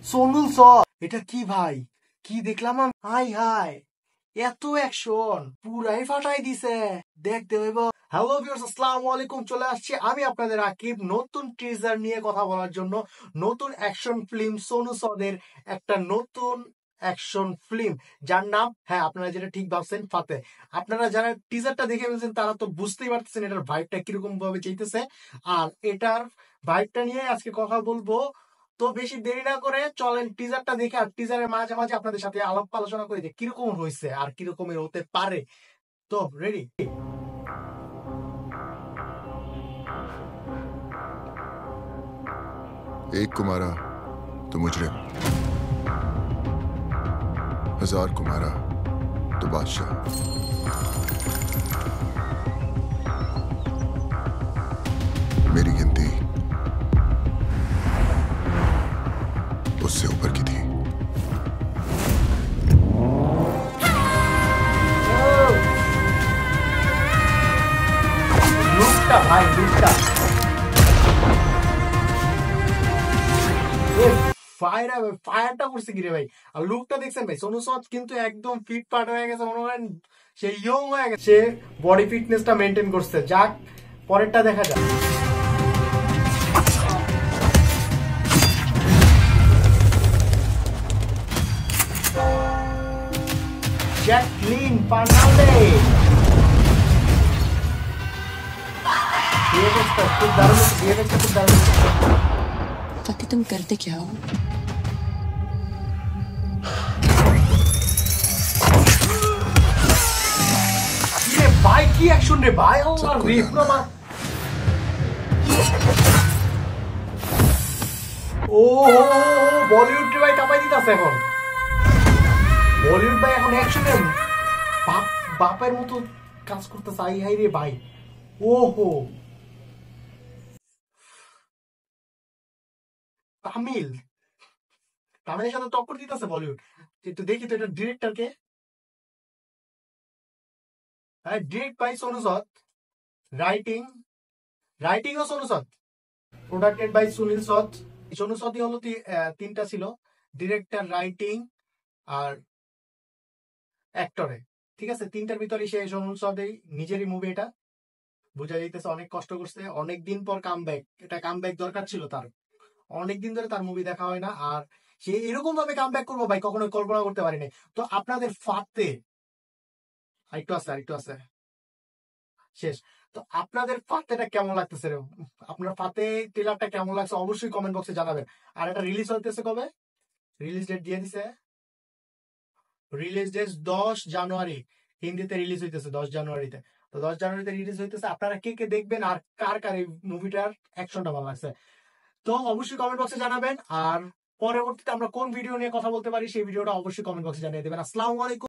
সোনুল স এটা কি ভাই? কি দেখলাম আমি? হাই হাই, এত অ্যাকশন পুরাই ফাটাই দিছে, দেখতে হইব। হ্যালো ভিউয়ার্স, আসসালামু আলাইকুম। চলে আসছে আমি আপনাদের আকিব নতুন টিজার নিয়ে কথা বলার জন্য। নতুন অ্যাকশন ফিল্ম সোনু সদের একটা নতুন অ্যাকশন ফিল্ম, যার নাম, হ্যাঁ আপনারা যেটা ঠিক ভাবছেন, ফাতে। আপনারা যারা টিজারটা দেখে ফেলছেন তারা তো বুঝতেই পারতেছেন এটার ভাইবটা কিরকম ভাবে চাইতেছে। আর এটার ভাইবটা নিয়ে আজকে কথা বলবো। তো বেশি দেরি না করে চলেন টিজারটা দেখে, আর টিজারের মাঝে মাঝে আপনাদের সাথে আলাপ আলোচনা করে যে কিরকম হয়েছে আর কিরকমের হতে পারে। তো রেডি? एक को मारा तो मुजरिम, 1000 को मारा तो बादशाह। मेरी गिनती उससे ऊपर की थी। লুকটা ভাই, লুকটা ফায়ারটা করছে কি রে ভাই। আর লুকটা দেখছেন ভাই, সোনু সদ কিন্তু একদম ফিট ফাট হয়ে গেছে, মনে করেন সে ইয়ং হয়ে গেছে, সে বডি ফিটনেসটা মেনটেন করছে। যাক, পরেরটা দেখা যাক। জ্যাকলিন ফার্নান্ডেজ, ভিএফএক্সটা খুব দারুণ, ভিএফএক্সটা খুব দারুণ। फतेह तुम करते क्या हो? রে ভাই কি অ্যাকশন রে ভাই, আল্লাহ রে পুরো মা। ও বলিউড রে ভাই কাঁপাই দিতাছে এখন। বলিউড ভাই এখন অ্যাকশনে বাপের মতো কাজ করতেছে। আই হাই রে ভাই, ওহো। তামিল, তামিলের সাথে টক্কর দিতেছে বলিউড। একটু দেখি তো এটা ডিরেক্টর কে। হ্যাঁ, ডিরেক্ট বাই সোনু সদ, রাইটিং ও সোনু সদ, প্রোডাক্টেড বাই সুনীল সদ। সোনু সদই হলো তিনটা ছিল, ডিরেক্টর, রাইটিং আর অ্যাক্টরে। ঠিক আছে, তিনটার ভিতরে সে সোনু সদেই নিজেরই মুভি। এটা বোঝা যাইতেছে অনেক কষ্ট করছে, অনেকদিন পর কামব্যাক। এটা কামব্যাক দরকার ছিল তার, অনেকদিন ধরে তার মুভি দেখা হয় না। আর সে এরকম ভাবে কামব্যাক করবো ভাই কখনো কল্পনা করতে পারিনি। তো আপনাদের ফাতে আরেকটু আছে শেষ। তো আপনাদের ফাতেটা কেমন লাগতেছে রে? আপনার ফাতে ট্রেলারটা কেমন লাগছে অবশ্যই কমেন্ট বক্সে জানাবেন। আর এটা রিলিজ হইতেছে কবে? রিলিজ ডেট দিয়ে দিছে, রিলিজ ডেট 10 জানুয়ারি। হিন্দিতে রিলিজ হইতেছে 10 জানুয়ারিতে। তো 10 জানুয়ারিতে রিলিজ হইতেছে। আপনারা কে কে দেখবেন আর কার কার এই মুভিটার অ্যাকশনটা ভালো লাগছে, তো অবশ্যই কমেন্ট বক্সে জানাবেন। আর পরবর্তীতে আমরা কোন ভিডিও নিয়ে কথা বলতে পারি সেই ভিডিওটা অবশ্যই কমেন্ট বক্সে জানিয়ে দেবেন। আসসালামু আলাইকুম।